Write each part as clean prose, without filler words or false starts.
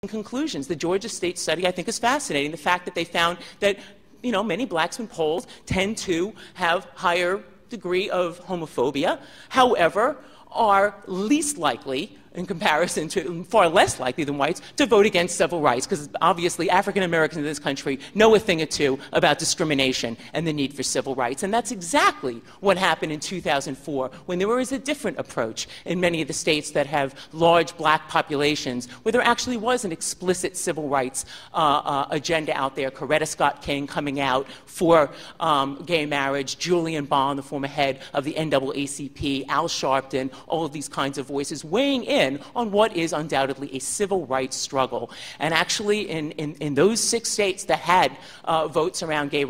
conclusions. The Georgia State study, I think, is fascinating. The fact that they found that, you know, many blacks when polled tend to have higher degree of homophobia, however, are least likely, in comparison to, far less likely than whites, to vote against civil rights, because obviously African Americans in this country know a thing or two about discrimination and the need for civil rights. And that's exactly what happened in 2004, when there was a different approach in many of the states that have large black populations, where there actually was an explicit civil rights agenda out there. Coretta Scott King coming out for gay marriage, Julian Bond, the former head of the NAACP, Al Sharpton, all of these kinds of voices weighing in on what is undoubtedly a civil rights struggle. And actually, in those 6 states that had votes around gay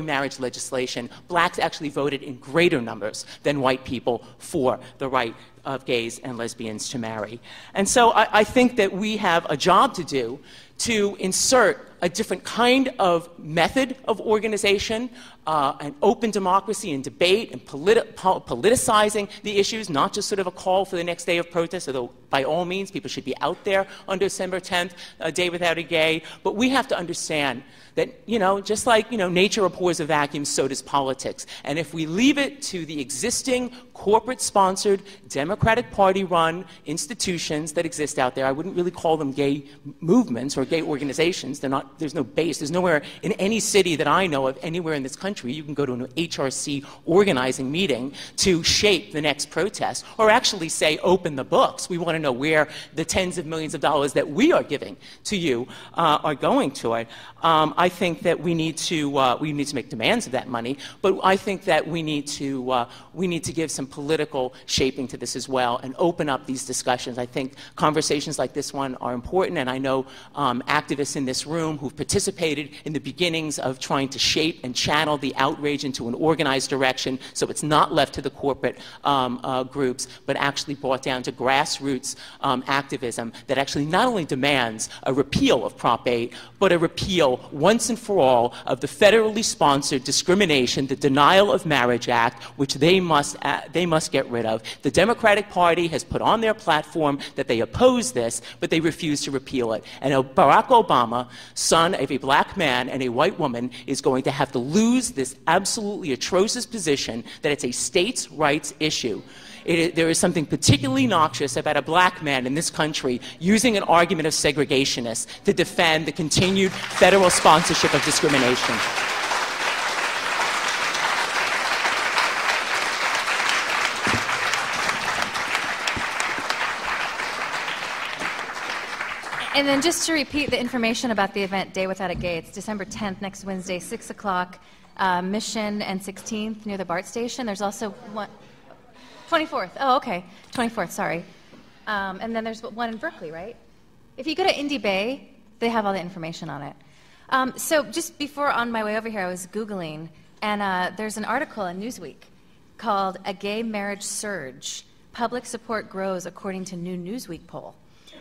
marriage legislation, blacks actually voted in greater numbers than white people for the right of gays and lesbians to marry. And so I think that we have a job to do to insert a different kind of method of organization, an open democracy and debate and politicizing the issues, not just sort of a call for the next day of protest, although by all means people should be out there on December 10th, a day without a gay. But we have to understand that, you know, just like, you know, nature abhors a vacuum, so does politics. And if we leave it to the existing corporate-sponsored, Democratic Party-run institutions that exist out there, I wouldn't really call them gay movements or gay organizations. They're not, there's no base. There's nowhere in any city that I know of, anywhere in this country, you can go to an HRC organizing meeting to shape the next protest, or actually say, open the books. We want to know where the tens of millions of dollars that we are giving to you are going to it. I think that we need to make demands of that money, but I think that we need to give some political shaping to this as well and open up these discussions. I think conversations like this one are important, and I know activists in this room who've participated in the beginnings of trying to shape and channel the outrage into an organized direction, so it's not left to the corporate groups, but actually brought down to grassroots activism that actually not only demands a repeal of Prop 8, but a repeal once and for all of the federally sponsored discrimination, the Denial of Marriage Act, which they must get rid of. The Democratic Party has put on their platform that they oppose this, but they refuse to repeal it. And Barack Obama, son of a black man and a white woman, is going to have to lose this absolutely atrocious position that it's a states' rights issue. There is something particularly noxious about a black man in this country using an argument of segregationists to defend the continued federal sponsorship of discrimination. And then just to repeat the information about the event, Day Without a Gay, it's December 10th, next Wednesday, 6 o'clock, Mission and 16th near the BART station. There's also one, 24th, oh, okay, 24th, sorry. And then there's one in Berkeley, right? If you go to Indy Bay, they have all the information on it. So just before, on my way over here, I was Googling, and there's an article in Newsweek called A Gay Marriage Surge, Public Support Grows According to New Newsweek Poll.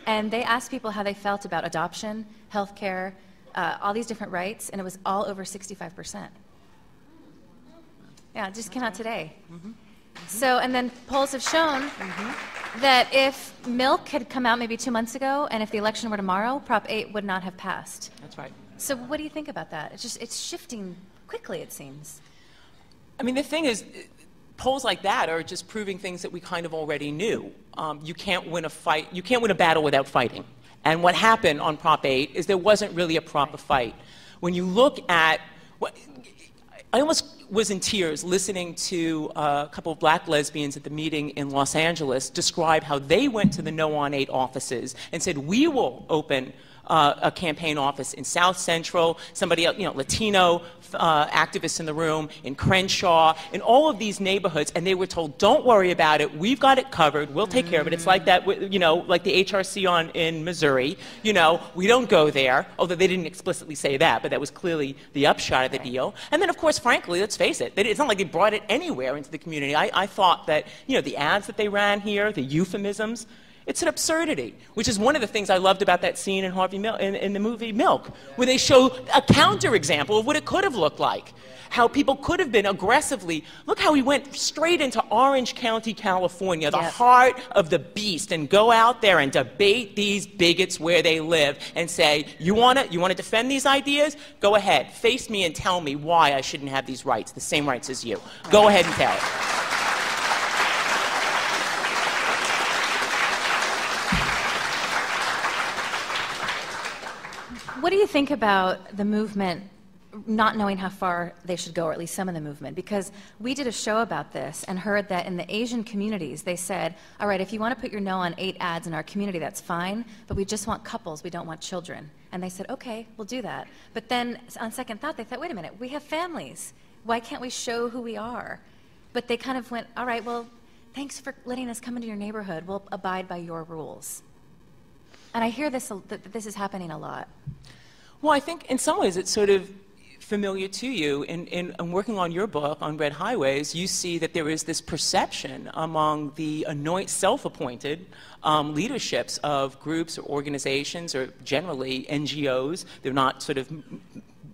And they asked people how they felt about adoption, health care, all these different rights, and it was all over 65%. Yeah, it just came out today. Mm-hmm. So, and then polls have shown that if milk had come out maybe 2 months ago, and if the election were tomorrow, Prop 8 would not have passed. That's right. So what do you think about that? It's shifting quickly, it seems. I mean, the thing is, polls like that are just proving things that we kind of already knew. You can't win a fight, you can't win a battle without fighting. And what happened on Prop 8 is there wasn't really a proper fight. When you look at, I almost was in tears listening to a couple of black lesbians at the meeting in Los Angeles describe how they went to the No on 8 offices and said, we will open a campaign office in South Central, somebody else, you know, Latino activists in the room, in Crenshaw, in all of these neighborhoods, and they were told, don't worry about it, we've got it covered, we'll take care of it. It's like that, you know, like the HRC in Missouri, you know, we don't go there, although they didn't explicitly say that, but that was clearly the upshot of the deal. And then, of course, frankly, let's face it, it's not like they brought it anywhere into the community. I thought that, you know, the ads that they ran here, the euphemisms, It's an absurdity, which is one of the things I loved about that scene in in the movie Milk, where they show a counterexample of what it could have looked like. How people could have been aggressively, look how he went straight into Orange County, California, the heart of the beast, and go out there and debate these bigots where they live and say, you want to defend these ideas? Go ahead, face me and tell me why I shouldn't have these rights, the same rights as you. Go ahead and tell it. What do you think about the movement not knowing how far they should go, or at least some of the movement? Because we did a show about this and heard that in the Asian communities, they said, all right, if you want to put your no on 8 ads in our community, that's fine, but we just want couples, we don't want children. And they said, okay, we'll do that. But then on second thought, they thought, wait a minute, we have families. Why can't we show who we are? But they kind of went, all right, well, thanks for letting us come into your neighborhood. We'll abide by your rules. And I hear this, that this is happening a lot. Well, I think in some ways it's sort of familiar to you. In working on your book, on Red Highways, you see that there is this perception among the self-appointed leaderships of groups or organizations, or generally NGOs, they're not sort of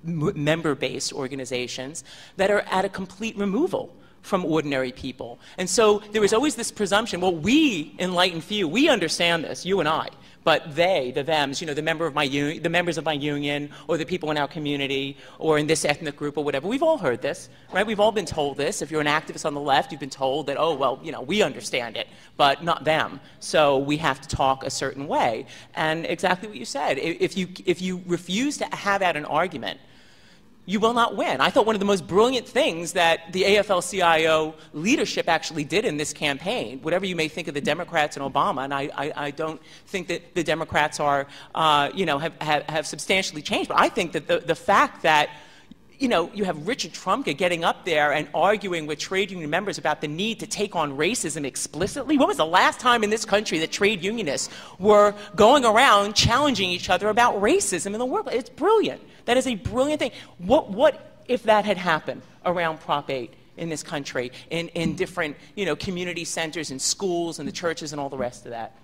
member-based organizations, that are at a complete removal from ordinary people. And so there is always this presumption, well, we, enlightened few, we understand this, you and I, but they, the thems, you know, the members of my union, or the people in our community, or in this ethnic group, or whatever, we've all heard this, right? We've all been told this. If you're an activist on the left, you've been told that, oh, well, you know, we understand it, but not them. So we have to talk a certain way. And exactly what you said, if you refuse to have an argument, you will not win. I thought one of the most brilliant things that the AFL-CIO leadership actually did in this campaign, whatever you may think of the Democrats and Obama, and I don't think that the Democrats are, you know, have substantially changed, but I think that the fact that, you know, you have Richard Trumka getting up there and arguing with trade union members about the need to take on racism explicitly. When was the last time in this country that trade unionists were going around challenging each other about racism in the workplace? It's brilliant. That is a brilliant thing. What if that had happened around Prop 8 in this country, in different, you know, community centers and schools and the churches and all the rest of that?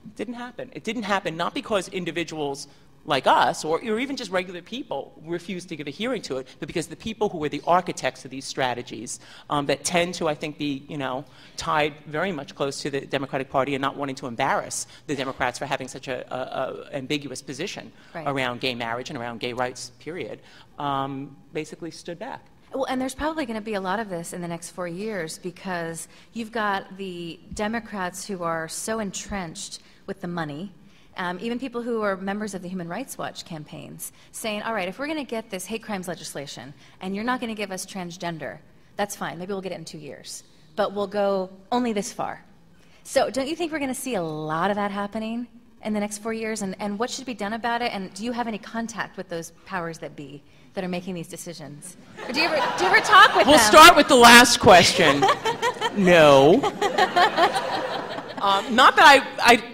It didn't happen. It didn't happen not because individuals like us, or even just regular people, refuse to give a hearing to it, but because the people who were the architects of these strategies that tend to, I think, be, you know, tied very much close to the Democratic Party and not wanting to embarrass the Democrats for having such a ambiguous position around gay marriage and around gay rights, period, basically stood back. Well, and there's probably going to be a lot of this in the next 4 years, because you've got the Democrats who are so entrenched with the money, even people who are members of the Human Rights Watch campaigns, saying, all right, if we're going to get this hate crimes legislation and you're not going to give us transgender, that's fine. Maybe we'll get it in 2 years. But we'll go only this far. So don't you think we're going to see a lot of that happening in the next 4 years? And what should be done about it? And do you have any contact with those powers that be that are making these decisions? Or do you ever talk with them? We'll start with the last question. No. Not that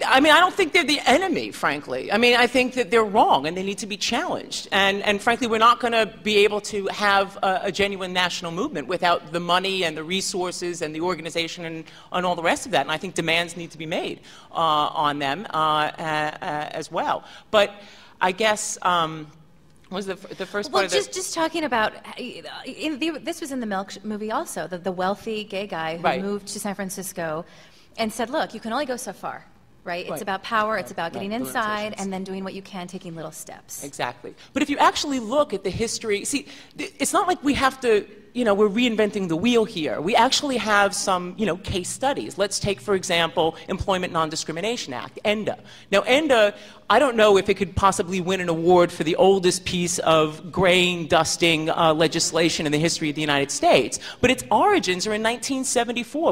I mean, I don't think they're the enemy, frankly. I mean, I think that they're wrong and they need to be challenged. And frankly, we're not going to be able to have a genuine national movement without the money and the resources and the organization and all the rest of that. And I think demands need to be made on them as well. But I guess... what was the first part of the... just talking about, this was in the Milk movie also, the wealthy gay guy who moved to San Francisco and said, look, you can only go so far, right? It's about power, it's about getting inside and then doing what you can, taking little steps. Exactly. But if you actually look at the history, see, it's not like we have to, you know, we're reinventing the wheel here. We actually have some, you know, case studies. Let's take, for example, Employment Non-Discrimination Act, ENDA. Now, ENDA, I don't know if it could possibly win an award for the oldest piece of grain dusting legislation in the history of the United States, but its origins are in 1974.